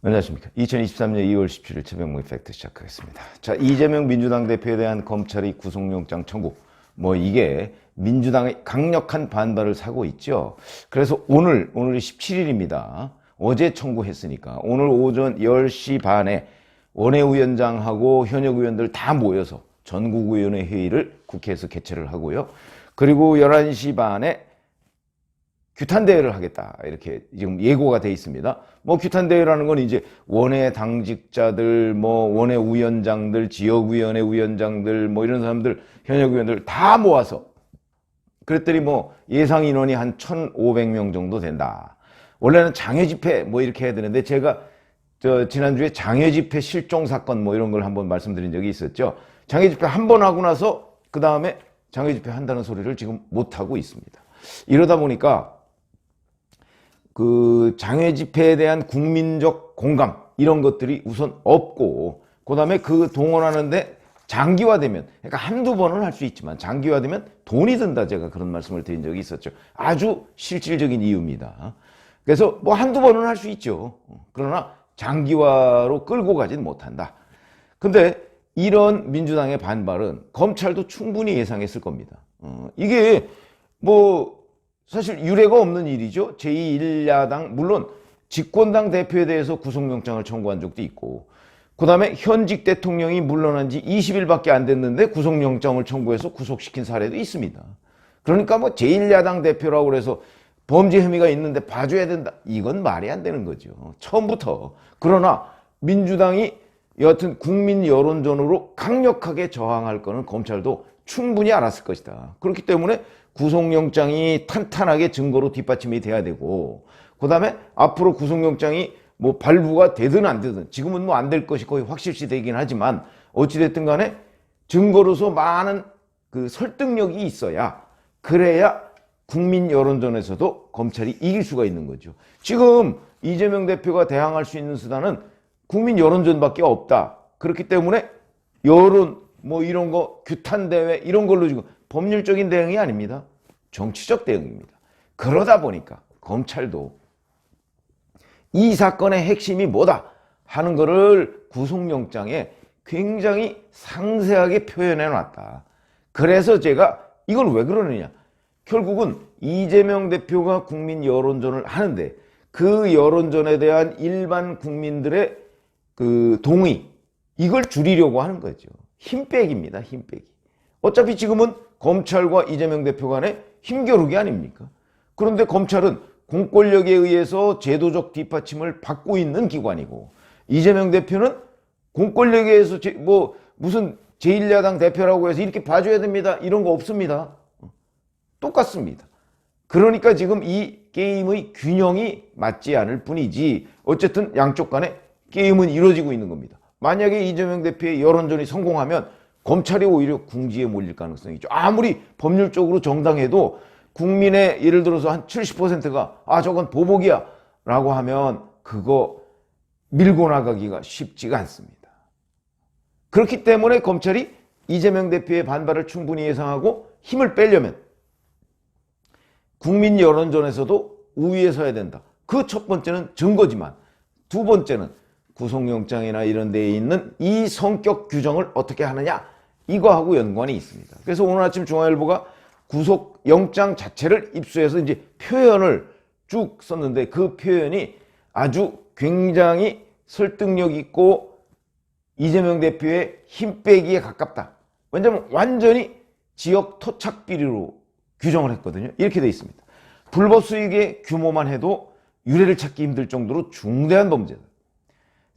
안녕하십니까. 2023년 2월 17일 최병무의 팩트 시작하겠습니다. 자, 이재명 민주당 대표에 대한 검찰이 구속영장 청구. 이게 민주당의 강력한 반발을 사고 있죠. 그래서 오늘이 17일입니다. 어제 청구했으니까 오늘 오전 10시 반에 원외위원장하고 현역 의원들 다 모여서 전국위원회 회의를 국회에서 개최를 하고요. 그리고 11시 반에 규탄대회를 하겠다. 이렇게 지금 예고가 돼 있습니다. 규탄대회라는 건 이제 원외 당직자들, 원외 위원장들, 지역위원회 위원장들, 이런 사람들, 현역 의원들 다 모아서 그랬더니 예상 인원이 한 1,500명 정도 된다. 원래는 장외집회 이렇게 해야 되는데 제가 지난주에 장외집회 실종 사건 이런 걸 한번 말씀드린 적이 있었죠. 장외집회 한 번 하고 나서 그 다음에 장외집회 한다는 소리를 지금 못 하고 있습니다. 이러다 보니까 그 장외 집회에 대한 국민적 공감 이런 것들이 우선 없고, 그 다음에 그 동원하는데 장기화되면, 그러니까 한두 번은 할 수 있지만 장기화되면 돈이 든다, 제가 그런 말씀을 드린 적이 있었죠. 아주 실질적인 이유입니다. 그래서 한두 번은 할 수 있죠. 그러나 장기화로 끌고 가진 못한다. 근데 이런 민주당의 반발은 검찰도 충분히 예상했을 겁니다. 이게 사실 유례가 없는 일이죠. 제1야당, 물론 집권당 대표에 대해서 구속영장을 청구한 적도 있고, 그 다음에 현직 대통령이 물러난 지 20일밖에 안 됐는데 구속영장을 청구해서 구속시킨 사례도 있습니다. 그러니까 제1야당 대표라고 그래서 범죄 혐의가 있는데 봐줘야 된다, 이건 말이 안 되는 거죠, 처음부터. 그러나 민주당이 여하튼 국민 여론전으로 강력하게 저항할 거는 검찰도 충분히 알았을 것이다. 그렇기 때문에 구속영장이 탄탄하게 증거로 뒷받침이 돼야 되고, 그 다음에 앞으로 구속영장이 발부가 되든 안 되든, 지금은 안 될 것이 거의 확실시 되긴 하지만 어찌됐든 간에 증거로서 많은 그 설득력이 있어야, 그래야 국민 여론전에서도 검찰이 이길 수가 있는 거죠. 지금 이재명 대표가 대항할 수 있는 수단은 국민 여론전밖에 없다. 그렇기 때문에 여론 이런 거 규탄대회 이런 걸로 지금 법률적인 대응이 아닙니다. 정치적 대응입니다. 그러다 보니까 검찰도 이 사건의 핵심이 뭐다 하는 거를 구속영장에 굉장히 상세하게 표현해 놨다. 그래서 제가 이걸 왜 그러느냐, 결국은 이재명 대표가 국민 여론전을 하는데 그 여론전에 대한 일반 국민들의 그 동의, 이걸 줄이려고 하는 거죠. 힘 빼기입니다. 힘 빼기. 어차피 지금은 검찰과 이재명 대표 간의 힘겨루기 아닙니까? 그런데 검찰은 공권력에 의해서 제도적 뒷받침을 받고 있는 기관이고, 이재명 대표는 공권력에 의해서 무슨 제1야당 대표라고 해서 이렇게 봐줘야 됩니다, 이런 거 없습니다. 똑같습니다. 그러니까 지금 이 게임의 균형이 맞지 않을 뿐이지 어쨌든 양쪽 간에 게임은 이루어지고 있는 겁니다. 만약에 이재명 대표의 여론전이 성공하면 검찰이 오히려 궁지에 몰릴 가능성이 있죠. 아무리 법률적으로 정당해도 국민의 예를 들어서 한 70%가 저건 보복이야 라고 하면 그거 밀고 나가기가 쉽지가 않습니다. 그렇기 때문에 검찰이 이재명 대표의 반발을 충분히 예상하고 힘을 빼려면 국민 여론전에서도 우위에 서야 된다. 그 첫 번째는 증거지만 두 번째는 구속영장이나 이런 데에 있는 이 성격 규정을 어떻게 하느냐, 이거하고 연관이 있습니다. 그래서 오늘 아침 중앙일보가 구속영장 자체를 입수해서 이제 표현을 쭉 썼는데 그 표현이 아주 굉장히 설득력 있고 이재명 대표의 힘 빼기에 가깝다. 왜냐하면 완전히 지역 토착 비리로 규정을 했거든요. 이렇게 돼 있습니다. 불법 수익의 규모만 해도 유례를 찾기 힘들 정도로 중대한 범죄다.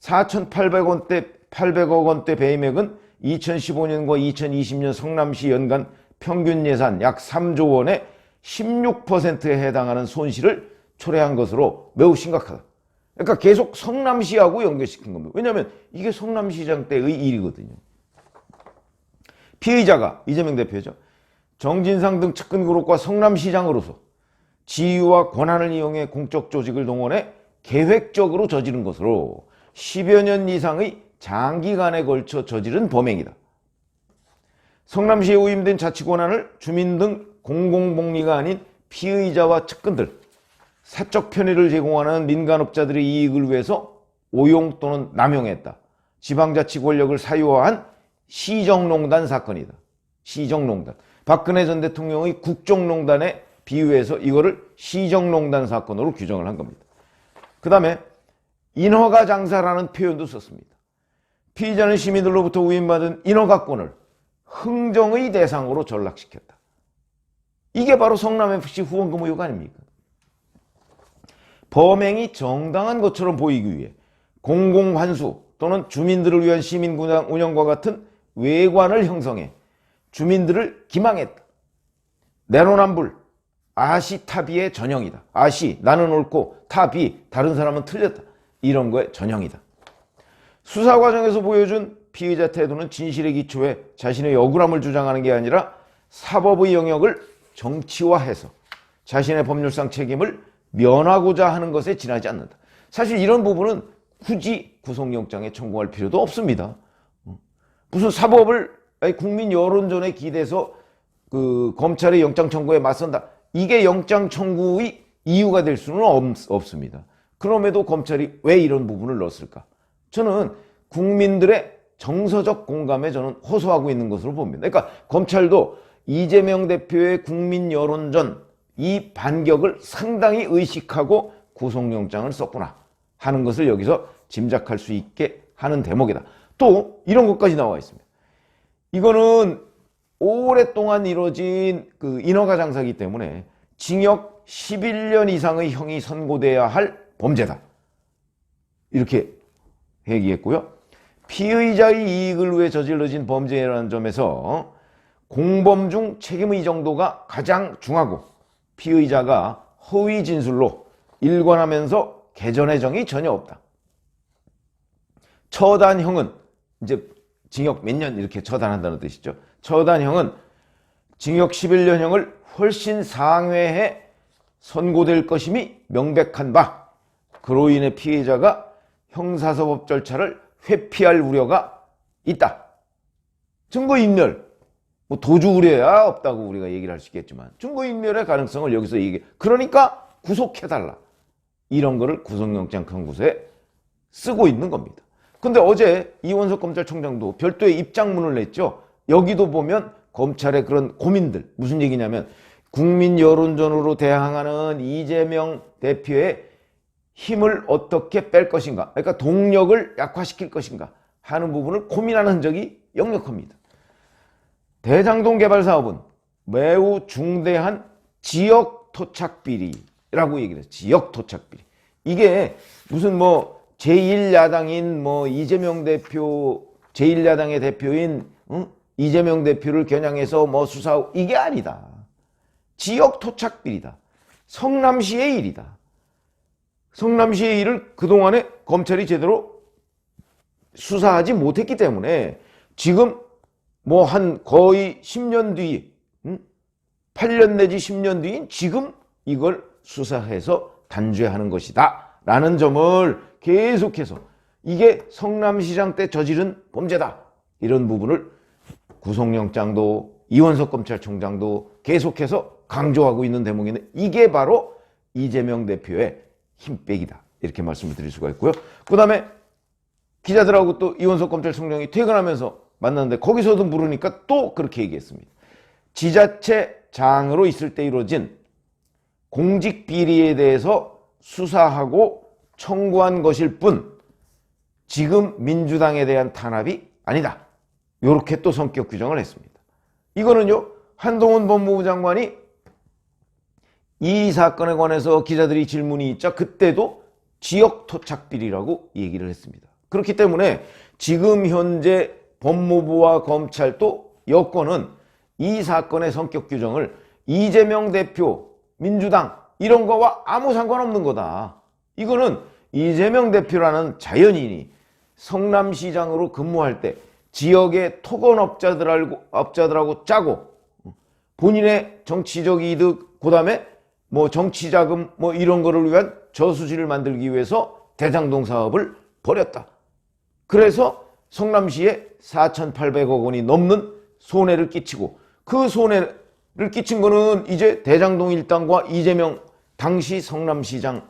4,800억 원대 배임액은 2015년과 2020년 성남시 연간 평균 예산 약 3조 원의 16%에 해당하는 손실을 초래한 것으로 매우 심각하다. 그러니까 계속 성남시하고 연결시킨 겁니다. 왜냐하면 이게 성남시장 때의 일이거든요. 피의자가 이재명 대표죠. 정진상 등 측근 그룹과 성남시장으로서 지위와 권한을 이용해 공적 조직을 동원해 계획적으로 저지른 것으로 10여 년 이상의 장기간에 걸쳐 저지른 범행이다. 성남시에 위임된 자치권한을 주민 등 공공복리가 아닌 피의자와 측근들, 사적 편의를 제공하는 민간업자들의 이익을 위해서 오용 또는 남용했다. 지방자치 권력을 사유화한 시정농단 사건이다. 시정농단. 박근혜 전 대통령의 국정농단에 비유해서 이거를 시정농단 사건으로 규정을 한 겁니다. 그 다음에 인허가 장사라는 표현도 썼습니다. 피의자는 시민들로부터 위임받은 인허가권을 흥정의 대상으로 전락시켰다. 이게 바로 성남FC 후원금 의혹 아닙니까? 범행이 정당한 것처럼 보이기 위해 공공환수 또는 주민들을 위한 시민구장 운영과 같은 외관을 형성해 주민들을 기망했다. 내로남불, 아시타비의 전형이다. 아시, 나는 옳고 타비, 다른 사람은 틀렸다. 이런 거의 전형이다. 수사 과정에서 보여준 피의자 태도는 진실에 기초해 자신의 억울함을 주장하는 게 아니라 사법의 영역을 정치화해서 자신의 법률상 책임을 면하고자 하는 것에 지나지 않는다. 사실 이런 부분은 굳이 구속영장에 청구할 필요도 없습니다. 무슨 사법을 국민 여론전에 기대서 검찰의 영장 청구에 맞선다. 이게 영장 청구의 이유가 될 수는 없습니다. 그럼에도 검찰이 왜 이런 부분을 넣었을까? 저는 국민들의 정서적 공감에 저는 호소하고 있는 것으로 봅니다. 그러니까 검찰도 이재명 대표의 국민 여론전 이 반격을 상당히 의식하고 구속영장을 썼구나 하는 것을 여기서 짐작할 수 있게 하는 대목이다. 또 이런 것까지 나와 있습니다. 이거는 오랫동안 이루어진 인허가 장사이기 때문에 징역 11년 이상의 형이 선고돼야 할 범죄다. 이렇게 얘기했고요. 피의자의 이익을 위해 저질러진 범죄라는 점에서 공범 중 책임의 정도가 가장 중하고 피의자가 허위 진술로 일관하면서 개전의 정이 전혀 없다. 처단형은 이제 징역 몇 년 이렇게 처단한다는 뜻이죠. 처단형은 징역 11년형을 훨씬 상회해 선고될 것임이 명백한 바, 그로 인해 피해자가 형사사법 절차를 회피할 우려가 있다. 증거인멸, 뭐 도주 우려야 없다고 우리가 얘기를 할 수 있겠지만 증거인멸의 가능성을 여기서 그러니까 구속해달라. 이런 거를 구속영장 청구서에 쓰고 있는 겁니다. 근데 어제 이원석 검찰총장도 별도의 입장문을 냈죠. 여기도 보면 검찰의 그런 고민들, 무슨 얘기냐면 국민 여론전으로 대항하는 이재명 대표의 힘을 어떻게 뺄 것인가, 그러니까 동력을 약화시킬 것인가 하는 부분을 고민하는 흔적이 역력합니다. 대장동 개발 사업은 매우 중대한 지역 토착 비리라고 얘기를 해요. 지역 토착 비리. 이게 무슨 제1야당인 이재명 대표, 제1야당의 대표인 이재명 대표를 겨냥해서 수사, 이게 아니다. 지역 토착 비리다. 성남시의 일이다. 성남시의 일을 그동안에 검찰이 제대로 수사하지 못했기 때문에 지금 한 거의 10년 뒤, 8년 내지 10년 뒤인 지금 이걸 수사해서 단죄하는 것이다 라는 점을 계속해서 이게 성남시장 때 저지른 범죄다, 이런 부분을 구속영장도 이원석 검찰총장도 계속해서 강조하고 있는 대목인데, 이게 바로 이재명 대표의 힘빼기다, 이렇게 말씀을 드릴 수가 있고요. 그 다음에 기자들하고 또 이원석 검찰총장이 퇴근하면서 만났는데 거기서도 물으니까 또 그렇게 얘기했습니다. 지자체장으로 있을 때 이루어진 공직 비리에 대해서 수사하고 청구한 것일 뿐 지금 민주당에 대한 탄압이 아니다. 이렇게 또 성격 규정을 했습니다. 이거는요, 한동훈 법무부 장관이 이 사건에 관해서 기자들이 질문이 있자 그때도 지역 토착 비리라고 얘기를 했습니다. 그렇기 때문에 지금 현재 법무부와 검찰 또 여권은 이 사건의 성격 규정을 이재명 대표, 민주당 이런 거와 아무 상관없는 거다. 이거는 이재명 대표라는 자연인이 성남시장으로 근무할 때 지역의 토건업자들하고 짜고 본인의 정치적 이득, 그 다음에 정치자금 이런 거를 위한 저수지를 만들기 위해서 대장동 사업을 벌였다. 그래서 성남시에 4,800억 원이 넘는 손해를 끼치고, 그 손해를 끼친 거는 이제 대장동 일당과 이재명 당시 성남시장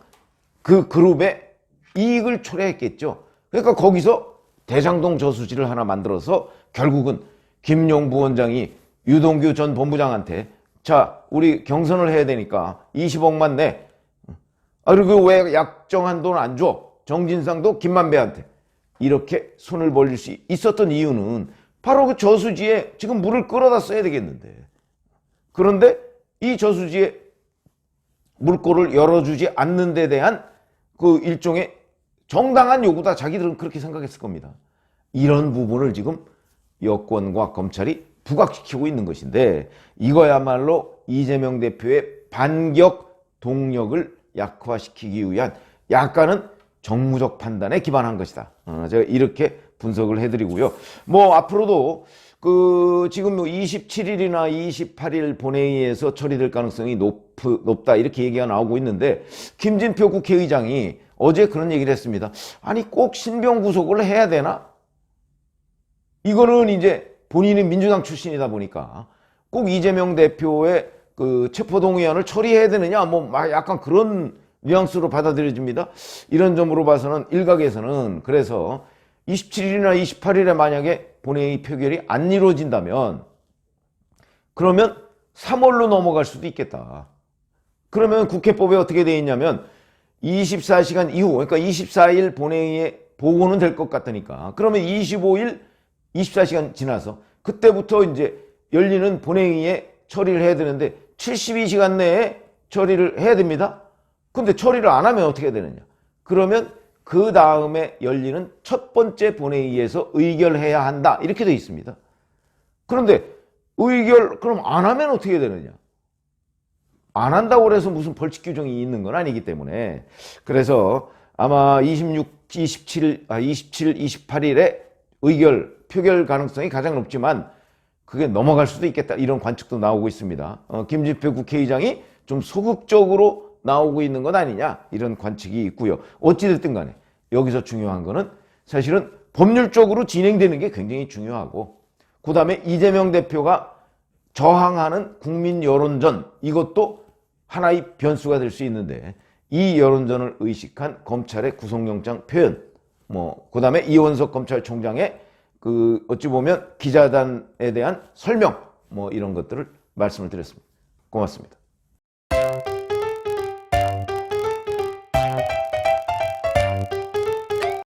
그 그룹의 이익을 초래했겠죠. 그러니까 거기서 대장동 저수지를 하나 만들어서 결국은 김용 부원장이 유동규 전 본부장한테 자, 우리 경선을 해야 되니까 20억만 내. 그리고 왜 약정한 돈 안 줘? 정진상도 김만배한테. 이렇게 손을 벌릴 수 있었던 이유는 바로 그 저수지에 지금 물을 끌어다 써야 되겠는데. 그런데 이 저수지에 물꼬를 열어주지 않는 데 대한 그 일종의 정당한 요구다. 자기들은 그렇게 생각했을 겁니다. 이런 부분을 지금 여권과 검찰이 부각시키고 있는 것인데 이거야말로 이재명 대표의 반격 동력을 약화시키기 위한 약간은 정무적 판단에 기반한 것이다. 제가 이렇게 분석을 해드리고요. 뭐 앞으로도 그 지금 27일이나 28일 본회의에서 처리될 가능성이 높다 이렇게 얘기가 나오고 있는데 김진표 국회의장이 어제 그런 얘기를 했습니다. 아니 꼭 신병 구속을 해야 되나? 이거는 이제 본인이 민주당 출신이다 보니까 꼭 이재명 대표의 그 체포동의안을 처리해야 되느냐 뭐 약간 그런 뉘앙스로 받아들여집니다. 이런 점으로 봐서는 일각에서는 그래서 27일이나 28일에 만약에 본회의 표결이 안 이루어진다면 그러면 3월로 넘어갈 수도 있겠다. 그러면 국회법에 어떻게 되어 있냐면 24시간 이후 그러니까 24일 본회의에 보고는 될 것 같으니까 그러면 25일 24시간 지나서 그때부터 이제 열리는 본회의에 처리를 해야 되는데 72시간 내에 처리를 해야 됩니다. 근데 처리를 안 하면 어떻게 되느냐? 그러면 그 다음에 열리는 첫 번째 본회의에서 의결해야 한다. 이렇게 되어 있습니다. 그런데 의결 그럼 안 하면 어떻게 되느냐? 안 한다고 해서 무슨 벌칙 규정이 있는 건 아니기 때문에 그래서 아마 27, 28일에 의결, 표결 가능성이 가장 높지만 그게 넘어갈 수도 있겠다 이런 관측도 나오고 있습니다. 김진표 국회의장이 좀 소극적으로 나오고 있는 것 아니냐 이런 관측이 있고요. 어찌됐든 간에 여기서 중요한 거는 사실은 법률적으로 진행되는 게 굉장히 중요하고 그 다음에 이재명 대표가 저항하는 국민 여론전 이것도 하나의 변수가 될 수 있는데 이 여론전을 의식한 검찰의 구속영장 표현 그 다음에 이원석 검찰총장의 그 어찌 보면 기자단에 대한 설명 이런 것들을 말씀을 드렸습니다. 고맙습니다.